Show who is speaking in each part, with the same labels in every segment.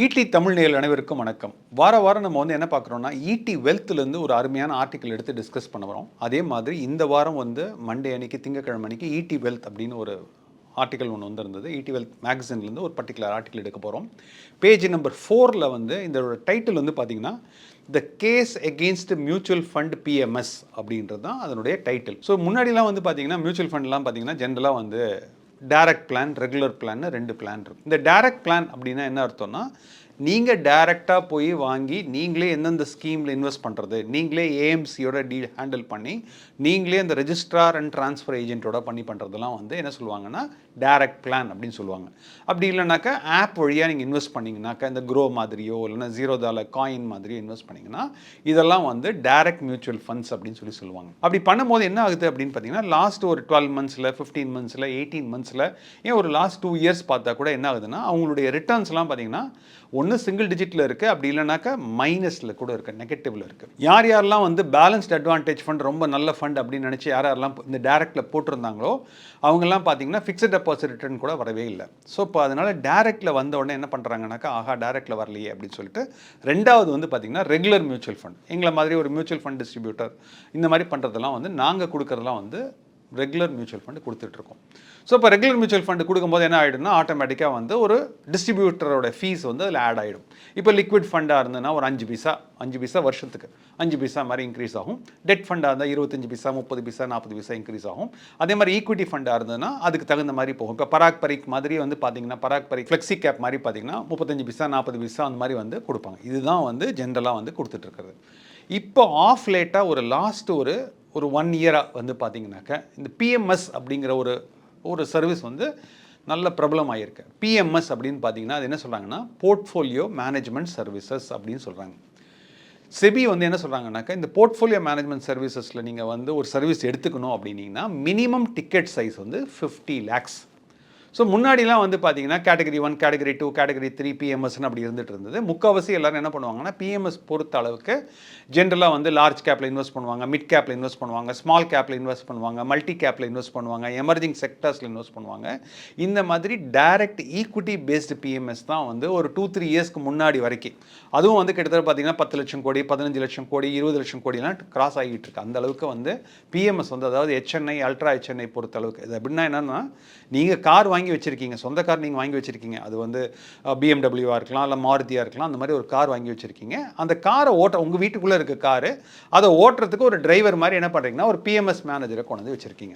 Speaker 1: ED Tamil நேயர்கள் அனைவருக்கும் வணக்கம். வாரம் நம்ம என்ன பார்க்குறோம்னா, ஈடி வெல்த்லேருந்து ஒரு அருமையான ஆர்டிக்கல் எடுத்து டிஸ்கஸ் பண்ண வரோம். அதே மாதிரி இந்த வாரம் மண்டே அன்னைக்கு திங்கட்கிழமை அன்னைக்கு ஈடி வெல்த் அப்படின்னு ஒரு ஆர்டிக்கல் ஒன்று வந்திருந்தது. ஈடி வெல்த் மேகசின்லேருந்து ஒரு பர்டிகுலர் ஆர்டிக்கல் எடுக்க போகிறோம். பேஜ் நம்பர் 4ல் இதோட டைட்டில் பார்த்தீங்கன்னா, the case against mutual fund PMS அப்படின்றது தான் அதனுடைய டைட்டில். ஸோ முன்னாடிலாம் பார்த்தீங்கன்னா மியூச்சுவல் ஃபண்ட்லாம் பார்த்தீங்கன்னா ஜென்ரலாக direct plan, regular plan 2 plan இருக்கும். இந்த டைரக்ட் பிளான் அப்படின்னா என்ன அர்த்தம்னா, நீங்கள் டைரெக்டாக போய் வாங்கி நீங்களே எந்தெந்த ஸ்கீமில் இன்வெஸ்ட் பண்ணுறது, நீங்களே ஏஎம்சியோட டீல் ஹேண்டில் பண்ணி நீங்களே அந்த ரெஜிஸ்ட்ரார் அண்ட் ட்ரான்ஸ்ஃபர் ஏஜென்ட்டோட பண்ணுறதெல்லாம் என்ன சொல்லுவாங்கன்னா டைரக்ட் பிளான் அப்படின்னு சொல்லுவாங்க. அப்படி இல்லைனாக்கா ஆப் வழியாக நீங்கள் இன்வெஸ்ட் பண்ணிங்கனாக்கா இந்த க்ரோ மாதிரியோ இல்லைனா $0 காயின் மாதிரியோ இன்வெஸ்ட் பண்ணிங்கன்னா இதெல்லாம் டைரக்ட் மியூச்சுவல் ஃபண்ட்ஸ் அப்படின்னு சொல்லுவாங்க. அப்படி பண்ணும்போது என்ன ஆகுது அப்படின்னு பார்த்தீங்கன்னா, லாஸ்ட் ஒரு 12 மந்த்ஸில் 15 மந்த்ஸில் 18 மந்த்ஸில் ஏன் ஒரு லாஸ்ட் 2 இயர்ஸ் பார்த்தா கூட என்ன ஆகுதுன்னா, அவங்களுடைய ரிட்டர்ன்ஸ்லாம் பார்த்தீங்கன்னா ஒன்று சிங்கிள் டிஜிட்டில் இருக்குது, அப்படி இல்லைனாக்கா மைனஸில் கூட இருக்குது, நெகட்டிவில் இருக்குது. யாரெல்லாம் பேலன்ஸ்ட் அட்வான்டேஜ் ஃபண்ட் ரொம்ப நல்ல ஃபண்ட் அப்படின்னு நினச்சி யாரெல்லாம் இந்த டேரெக்டில் போட்டிருந்தாங்களோ அவங்கெல்லாம் பார்த்தீங்கன்னா ஃபிக்ஸட் டெபாசிட் ரிட்டர்ன் கூட வரவே இல்லை. ஸோ இப்போ அதனால் டேரெக்டில் வந்த உடனே என்ன பண்ணுறாங்கனாக்கா, ஆஹா டேரெக்டில் வரலையே அப்படின்னு சொல்லிட்டு ரெண்டாவது பார்த்தீங்கன்னா ரெகுலர் மியூச்சுவல் ஃபண்ட், எங்களை மாதிரி ஒரு மியூச்சுவல் ஃபண்ட் டிஸ்ட்ரிபியூட்டர் இந்த மாதிரி பண்ணுறதெல்லாம் நாங்கள் கொடுக்குறதெல்லாம் ரெகுலர் மியூச்சுவல் ஃபண்டு கொடுத்துட்ருக்கோம். ஸோ இப்போ ரெகுலர் மியூச்சுவல் ஃபண்டு கொடுக்கும்போது என்ன ஆகிடும்னா, ஆட்டோமேட்டிக்காக ஒரு டிஸ்ட்ரிபியூட்டரோட ஃபீஸ் அதில் ஆட் ஆகிடும். இப்போ லிக்விட் ஃபண்டாக இருந்ததுன்னா ஒரு 5 பைசா வருஷத்துக்கு 5 பைசா மாதிரி இன்க்ரீஸ் ஆகும். டெட் ஃபண்டாக இருந்தால் 25 பைசா 30 பைசா 40 பைசா இன்க்ரீஸ் ஆகும். அதே மாதிரி ஈக்விட்டி ஃபண்டாக இருந்ததுன்னா அதுக்கு தகுந்த மாதிரி போகும். இப்போ பராக் பரிக் மாதிரி பார்த்தீங்கன்னா, பராக் பரிக் ஃப்ளெக்ஸி கேப் மாதிரி பார்த்தீங்கன்னா 35 பைசா 40 பைசா அந்த மாதிரி கொடுப்பாங்க. இதுதான் ஜென்ரலாக கொடுத்துட்ருக்கிறது. இப்போ ஆஃப் லேட்டாக ஒரு லாஸ்ட் ஒரு 1 இயராக பார்த்தீங்கன்னாக்கா இந்த பிஎம்எஸ் அப்படிங்கிற ஒரு சர்வீஸ் நல்ல பிரபலம் ஆகியிருக்கு. பிஎம்எஸ் அப்படின்னு பார்த்தீங்கன்னா அது என்ன சொல்கிறாங்கன்னா, போர்ட்ஃபோலியோ மேனேஜ்மெண்ட் சர்வீசஸ் அப்படின்னு சொல்கிறாங்க. செபி என்ன சொல்கிறாங்கன்னாக்கா, இந்த போர்ட்ஃபோலியோ மேனேஜ்மெண்ட் சர்வீசஸில் நீங்கள் ஒரு சர்வீஸ் எடுத்துக்கணும் அப்படின்னீங்கன்னா minimum ticket size 50 lakhs. So முன்னாடிலாம் பார்த்தீங்கன்னா கேட்டகரி 1, கேட்டகரி 2, கேட்டகரி 3 பிஎம்எஸ்ன்னு அப்படி இருந்தது. முக்கால்வாசி எல்லோரும் என்ன பண்ணுவாங்கன்னா, பிஎம்எஸ் பொறுத்த அளவுக்கு ஜென்ரலாக லார்ஜ் கேப்பில் இன்வெஸ்ட் பண்ணுவாங்க, மிட் கேப்பில் இன்வெஸ்ட் பண்ணுவாங்க, ஸ்மால் கேப்பில் இன்வெஸ்ட் பண்ணுவாங்க, மல்டி கேப்பில் இன்வெஸ்ட் பண்ணுவாங்க, எமர்ஜிங் செக்டர்ஸில் இன்வெஸ்ட் பண்ணுவாங்க. இந்த மாதிரி டைரக்ட் ஈக்விட்டி பேஸ்டு பிஎம்எஸ் தான் ஒரு 2-3 இயர்ஸ்க்கு முன்னாடி வரைக்கும், அதுவும் கிட்டத்தட்ட பார்த்தீங்கன்னா 10 லட்சம் கோடி, 15 லட்சம் கோடி, 20 லட்சம் கோடிலாம் கிராஸ் ஆகிட்டு இருக்கு. அந்த அளவுக்கு பிஎம்எஸ் அதாவது ஹெச்என்ஐ, அல்ட்ரா ஹெச்என்ஐ பொறுத்த அளவுக்கு இது அப்படின்னா என்னென்னா, நீங்கள் கார் வாங்கி வச்சுருக்கீங்க, சொந்த கார் நீங்கள் வாங்கி வச்சுருக்கீங்க, அது பிஎம்டபிள்யூவாக இருக்கலாம், இல்லை மாருதியாக இருக்கலாம், அந்த மாதிரி ஒரு கார் வாங்கி வச்சுருக்கீங்க. அந்த காரை உங்கள் வீட்டுக்குள்ளே இருக்க காரு, அதை ஓட்டுறதுக்கு ஒரு டிரைவர் மாதிரி என்ன பண்ணுறீங்கன்னா ஒரு பிஎம்எஸ் மேனேஜரை கொண்டு வச்சுருக்கீங்க.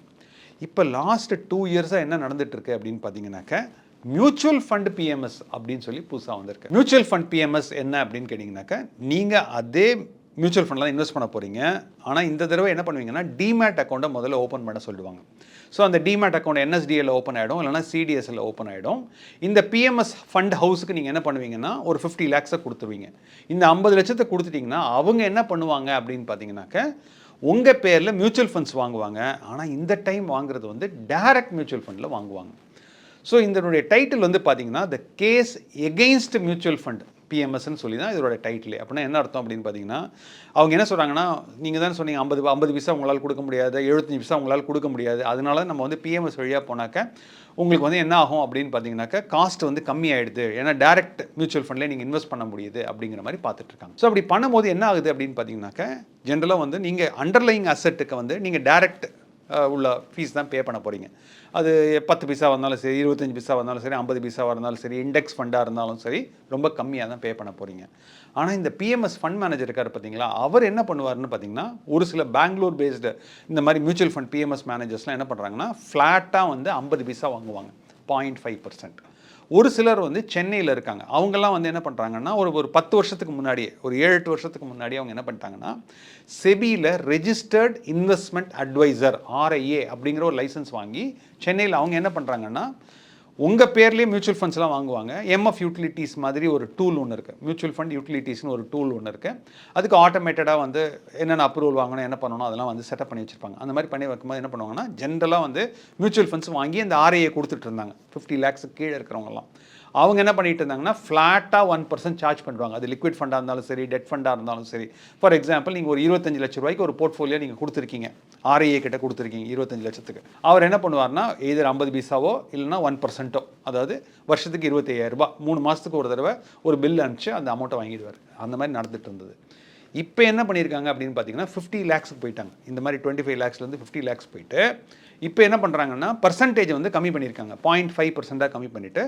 Speaker 1: இப்போ லாஸ்ட் 2 இயர்ஸாக என்ன நடந்துட்டுருக்கு அப்படின்னு பார்த்தீங்கன்னாக்கா, மியூச்சுவல் ஃபண்ட் பிஎம்எஸ் அப்படின்னு சொல்லி புதுசாக வந்திருக்கு. மியூச்சுவல் ஃபண்ட் பிஎம்எஸ் என்ன அப்படின்னு கேட்டிங்கனாக்கா, நீங்கள் அதே மியூச்சுவல் ஃபண்டில் இன்வெஸ்ட் பண்ண போகிறீங்க. ஆனால் இந்த தடவை என்ன பண்ணுவீங்கன்னா, டிமேட் அக்கௌண்ட்டை முதல்ல ஓப்பன் பண்ண சொல்லுவாங்க. ஸோ அந்த டிமேட் அக்கௌண்ட் என்எஸ்டிஎல் ஓப்பன் ஆகிடும், இல்லைனா சிடிஎஸ்எல் ஓப்பன் ஆகிடும். இந்த பிஎம்எஸ் ஃபண்ட் ஹவுஸுக்கு நீங்கள் என்ன பண்ணுவீங்கன்னா ஒரு 50 lakhs கொடுத்துருவீங்க. இந்த 50 லட்சத்தை கொடுத்துட்டிங்கன்னா அவங்க என்ன பண்ணுவாங்க அப்படின்னு பார்த்தீங்கன்னாக்க, உங்கள் பேரில் மியூச்சுவல் ஃபண்ட்ஸ் வாங்குவாங்க. ஆனால் இந்த டைம் வாங்குறது டைரக்ட் மியூச்சுவல் ஃபண்டில் வாங்குவாங்க. ஸோ இதனுடைய டைட்டில் பார்த்தீங்கன்னா, the case against mutual fund பிஎம்எஸ்ன்னு சொல்லி தான் இதோட டைட்டிலே. அப்படின்னா என்ன அர்த்தம் அப்படின்னு பார்த்தீங்கன்னா, அவங்க என்ன சொல்கிறாங்கன்னா, நீங்கள் தான் சொன்னீங்க 50 பைசா உங்களால் கொடுக்க முடியாது, 75 பைசா உங்களால் கொடுக்க முடியாது, அதனால நம்ம பிஎம்எஸ் வழியாக போனாக்க உங்களுக்கு என்ன ஆகும் அப்படின்னு பார்த்தீங்கன்னாக்கா, காஸ்ட் கம்மி ஆகிடுது, ஏன்னா டேரக்ட் மியூச்சுவல் ஃபண்ட்லேயே நீங்கள் இன்வெஸ்ட் பண்ண முடியுது அப்படிங்கிற மாதிரி பார்த்துட்ருக்காங்க. ஸோ அப்படி பண்ணும்போது என்ன ஆகுது அப்படின்னு பார்த்தீங்கன்னாக்கா, ஜென்ரலாக நீங்கள் அண்டர்லைங் அசெட்டுக்கு நீங்கள் டேரக்ட் உள்ள ஃபீஸ் தான் பே பண்ண போகிறீங்க. அது 10 பைசா வந்தாலும் சரி, 25 பைசா வந்தாலும் சரி, 50 பைசாவாக இருந்தாலும் சரி, இண்டெக்ஸ் ஃபண்டாக இருந்தாலும் சரி, ரொம்ப கம்மியாக தான் பே பண்ண போகிறீங்க. ஆனால் இந்த பிஎம்எஸ் ஃபண்ட் மேனேஜர் இருக்கார் பார்த்தீங்களா, அவர் என்ன பண்ணுவார்னு பார்த்தீங்கன்னா, ஒரு சில பெங்களூர் பேஸ்டு இந்த மாதிரி மியூச்சுவல் ஃபண்ட் பிஎம்எஸ் மேனேஜர்ஸ்லாம் என்ன பண்ணுறாங்கன்னா, ஃப்ளாட்டாக 50 பைசா வாங்குவாங்க, 0.5%. ஒரு சிலர் சென்னையில் இருக்காங்க. அவங்கெல்லாம் என்ன பண்ணுறாங்கன்னா, ஒரு 10 வருஷத்துக்கு முன்னாடியே, ஒரு 7-8 வருஷத்துக்கு முன்னாடியே அவங்க என்ன பண்ணிட்டாங்கன்னா, செபியில் ரெஜிஸ்டர்ட் இன்வெஸ்ட்மெண்ட் அட்வைசர் RIA அப்படிங்கிற ஒரு லைசன்ஸ் வாங்கி சென்னையில் அவங்க என்ன பண்ணுறாங்கன்னா, உங்கள் பேர்லேயே மியூச்சுவல் ஃபண்ட்ஸ்லாம் வாங்குவாங்க. எம்எஃப் யூட்டிலிட்டிஸ் மாதிரி ஒரு டூல் ஒன்று இருக்குது, மியூச்சுவல் ஃபண்ட் யூட்டிலிட்டிஸ்னு ஒரு டூல் ஒன்று இருக்குது. அதுக்கு ஆட்டோமேட்டடாக என்னென்ன அப்ரூவல் வாங்கணும், என்ன பண்ணணும், அதெல்லாம் செட்டப் பண்ணி வச்சுருப்பாங்க. அந்த மாதிரி பண்ணி வைக்கும்போது என்ன பண்ணுவாங்கன்னா, ஜென்ரலாக மியூச்சுவல் ஃபண்ட்ஸ் வாங்கி அந்த RIA கொடுத்துட்டு இருந்தாங்க 50 lakhs கீழே இருக்கிறவங்கலாம். அவங்க என்ன பண்ணிட்டு இருந்தாங்கன்னா ஃப்ளாட்டாக 1% சார்ஜ் பண்ணுவாங்க. அது லிக்விட் ஃபண்டாக இருந்தாலும் சரி, டெட் ஃபண்டாக இருந்தாலும் சரி. ஃபார் எக்ஸாம்பிள் நீங்கள் ஒரு 25 லட்ச ரூபாய்க்கு ஒரு போர்ட்ஃபோலியோ நீங்கள் கொடுத்துருக்கீங்க, ஆர்ஐஏ கிட்ட கொடுத்துருக்கீங்க 25 லட்சத்துக்கு. அவர் என்ன பண்ணுவார்னா எதிர் 50 பைசாவோ இல்லைனா 1%, அதாவது வருஷத்துக்கு 25,000 ரூபாய் 3 மாதத்துக்கு ஒரு தடவை ஒரு பில் அனுப்பிச்சு அந்த அமௌண்ட்டை வாங்கிடுவார். அந்த மாதிரி நடந்துட்டு இருந்தது. இப்போ என்ன பண்ணியிருக்காங்க அப்படின்னு பார்த்தீங்கன்னா 50 லேக்ஸுக்கு போயிட்டாங்க. இந்த மாதிரி 25 லேக்ஸ்லேருந்து 50 லேக்ஸ் போயிட்டு இப்போ என்ன பண்ணுறாங்கன்னா பர்சன்டேஜ் வந்து கம்மி பண்ணியிருக்காங்க. 0.5% கம்மி பண்ணிவிட்டு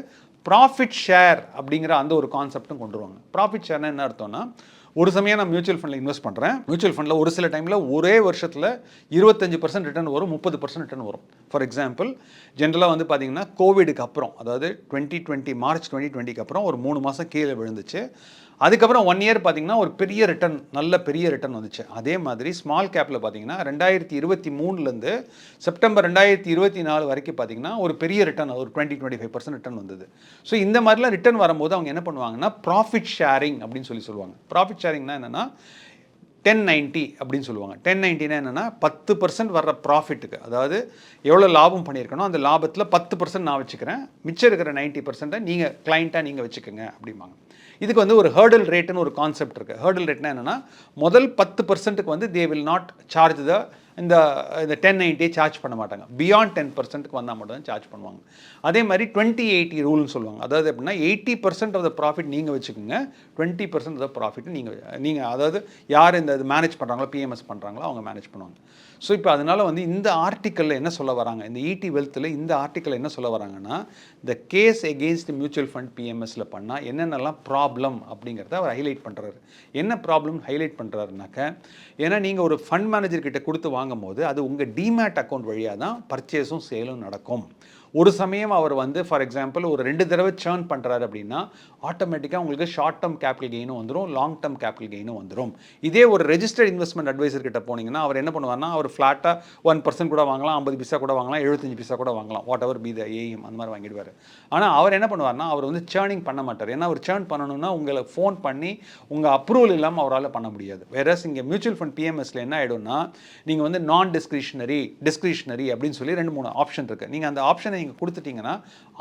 Speaker 1: ப்ராஃபிட் ஷேர் அப்படிங்கிற அந்த ஒரு கான்செப்டும் கொண்டு வருவாங்க. ப்ராஃபிட் ஷேர்னா என்ன அர்த்தம்னா, ஒரு சமயம் நான் மியூச்சுவல் ஃபண்டில் இன்வெஸ்ட் பண்ணுறேன். மியூச்சுவல் ஃபண்டில் ஒரு சில டைமில் ஒரே வருஷத்தில் 25% ரிட்டர்ன் வரும், 30% ரிட்டர்ன் வரும். ஃபார் எக்ஸாம்பிள் ஜென்ரலாக வந்து பார்த்தீங்கன்னா கோவிடுக்கு அப்புறம், அதாவது 2020 மார்ச் 2020க்கு அப்புறம் ஒரு 3 மாதம் கீழே விழுந்துச்சு. அதுக்கப்புறம் 1 இயர் பார்த்தீங்கன்னா ஒரு பெரிய ரிட்டர்ன், நல்ல பெரிய ரிட்டர்ன் வந்துச்சு. அதே மாதிரி ஸ்மால் கேப்பில் பார்த்தீங்கன்னா 2023லேருந்து செப்டம்பர் 2024 வரைக்கும் பார்த்தீங்கன்னா ஒரு பெரிய ரிட்டர்ன், ஒரு 20-25% ரிட்டர்ன் வந்தது. ஸோ இந்த மாதிரிலாம் ரிட்டர்ன் வரும்போது அவங்க என்ன பண்ணுவாங்கன்னா ப்ராஃபிட் ஷேரிங் அப்படின்னு சொல்லுவாங்க. ப்ராஃபிட் ஷேரிங்னா என்னென்னா 1090 அப்படின்னு சொல்லுவாங்க. 1090னா என்னென்னா 10% வர்ற ப்ராஃபிட்டுக்கு, அதாவது எவ்வளோ லாபம் பண்ணியிருக்கணும் அந்த லாபத்தில் 10% நான் வச்சுக்கிறேன், மிச்சம் இருக்கிற 90% நீங்கள் கிளைண்ட்டாக நீங்கள் வச்சுக்கோங்க அப்படிம்பாங்க. இதுக்கு வந்து ஒரு ஹேர்டல் ரேட்டுன்னு ஒரு கான்செப்ட் இருக்குது. ஹேர்டல் ரேட்னா என்னென்னா முதல் 10%க்கு வந்து தே வில் நாட் சார்ஜ் இந்த 1090 சார்ஜ் பண்ண மாட்டாங்க. பியாண்ட் 10%க்கு வந்தால் மட்டும் தான் சார்ஜ் பண்ணுவாங்க. அதே மாதிரி 20-80 ரூல்னு சொல்லுவாங்க. அதாவது எப்படின்னா 80% ஆஃப் த ப்ராஃபிட் நீங்கள் வச்சுக்கோங்க, 20% ஆஃப் த ப்ராஃபிட் நீங்கள் அதாவது யார் இந்த இது மேனேஜ் பண்ணுறாங்களோ, பிஎம்எஸ் பண்ணுறாங்களோ அவங்க மேனேஜ் பண்ணுவாங்க. ஸோ இப்போ அதனால் வந்து இந்த ஆர்டிக்கலில் என்ன சொல்ல வராங்க, இந்த ஈடி வெல்த்தில் இந்த ஆர்டிக்கல் என்ன சொல்ல வராங்கன்னா, இந்த கேஸ் எகெயின்ஸ்ட் மியூச்சுவல் ஃபண்ட் பிஎம்எஸில் பண்ணால் என்னென்னலாம் ப்ராப்ளம் அப்படிங்கிறத அவர் ஹைலைட் பண்ணுறாரு. என்ன ப்ராப்ளம் ஹைலைட் பண்ணுறாருனாக்க, ஏன்னா நீங்கள் ஒரு ஃபண்ட் மேனேஜர்கிட்ட கொடுத்து வாங்கும் போது அது உங்கள் டிமேட் அக்கௌண்ட் வழியாக தான் பர்ச்சேஸும் சேலும் நடக்கும். ஒரு சமயம் அவர் வந்து ஃபார் எக்ஸாம்பிள் ஒரு 2 தடவை சேர்ன் பண்ணுறாரு அப்படின்னா ஆட்டோமேட்டிக்காக உங்களுக்கு ஷார்ட் டேர்ம் கேபிட்டல் கெயினும் வந்துடும், லாங் டேர்ம் கேபிட்டல் கெயினும் வந்துடும். இதே ஒரு ரெஜிஸ்டர்ட் இன்வெஸ்ட்மெண்ட் அட்வைசர் கிட்ட போனீங்கன்னா அவர் என்ன பண்ணுவார்னா, அவர் ஃப்ளாட்டாக 1% கூட வாங்கலாம், 50 பைசா கூட வாங்கலாம், 75 பைசா கூட வாங்கலாம், what ever be the AM அந்த மாதிரி வாங்கிடுவார். ஆனால் அவர் என்ன பண்ணுவார்னா, அவர் வந்து சேர்னிங் பண்ண மாட்டார். ஏன்னா அவர் சேர்ன் பண்ணணும்னா உங்களை ஃபோன் பண்ணி உங்கள் அப்ரூவல் இல்லாமல் அவரால் பண்ண முடியாது. வேறஸ் இங்கே மியூச்சுவல் ஃபண்ட் பிஎம்எஸில் என்ன ஆகிடும்னா, நீங்கள் வந்து நான் டிஸ்கிரிஷனரி அப்படின்னு சொல்லி 2-3 ஆப்ஷன் இருக்குது. நீங்கள் அந்த ஆப்ஷனை நீங்கள் கொடுத்துட்டீங்கன்னா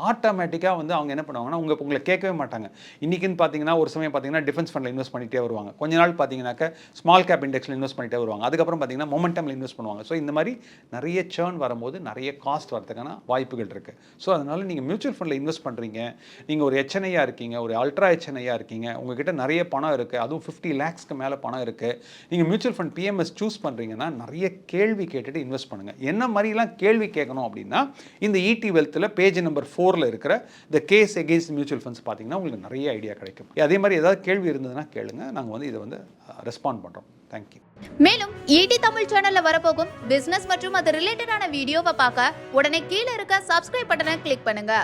Speaker 1: ஆட்டோமேட்டிக்காக வந்து அவங்க என்ன பண்ணுவாங்கன்னா உங்களை கேட்கவே மாட்டாங்க. இன்றைக்கின்னு பார்த்தீங்கன்னா ஒரு சமயம் பார்த்தீங்கன்னா டிஃபென்ஸ் ஃபண்டில் இன்வெஸ்ட் பண்ணிகிட்டே வருவாங்க, கொஞ்ச நாள் பார்த்தீங்கன்னாக்க ஸ்மால் கேப் இண்டெக்ஸில் இன்வெஸ்ட் பண்ணிகிட்டே வருவாங்க, அதுக்கப்புறம் பார்த்தீங்கன்னா மொமெண்டமில் இன்வெஸ்ட் பண்ணுவாங்க. ஸோ இந்த மாதிரி நிறைய சேர்ன் வரும்போது நிறைய காஸ்ட் வரதுக்கான வாய்ப்புகள் இருக்குது. ஸோ அதனால் நீங்கள் மியூச்சுவல் ஃபண்டில் இன்வெஸ்ட் பண்ணுறீங்க, நீங்கள் ஒரு ஹெச்என்ஐயாக இருக்கீங்க, ஒரு அல்ட்ரா ஹெச்என்ஐயாக இருக்கீங்க, உங்ககிட்ட நிறைய பணம் இருக்குது, அதுவும் 50 லேக்ஸ்க்கு மேலே பணம் இருக்குது, நீங்கள் மியூச்சுவல் ஃபண்ட் பிஎம்எஸ் சூஸ் பண்ணுறீங்கன்னா நிறைய கேள்வி கேட்டுட்டு இன்வெஸ்ட் பண்ணுங்கள். என்ன மாதிரிலாம் கேள்வி கேட்கணும் அப்படின்னா, இந்த ஈடி வெல்த்தில் பேஜ் நம்பர் 4ல் இருக்கிற த கேஸ் எகெயின்ஸ்ட் மியூச்சுவல் ஃபண்ட்ஸ் பார்த்தீங்கன்னா உங்களுக்கு நிறைய ஐடியா கிடைக்கும். அதே மாதிரி ஏதாவது கேள்வி இருந்ததுன்னா கேளுங்க, நாங்கள் வந்து இதை வந்து ரெஸ்பாண்ட் பண்ணுறோம். தேங்க்யூ.
Speaker 2: மேலும் ஈடி தமிழ் சேனல்ல வரப்போகும் பிசினஸ் மற்றும் அது ரிலேட்டடான வீடியோவை பார்க்க உடனே கீழே இருக்க சப்ஸ்கிரைப் பட்டனை கிளிக் பண்ணுங்க.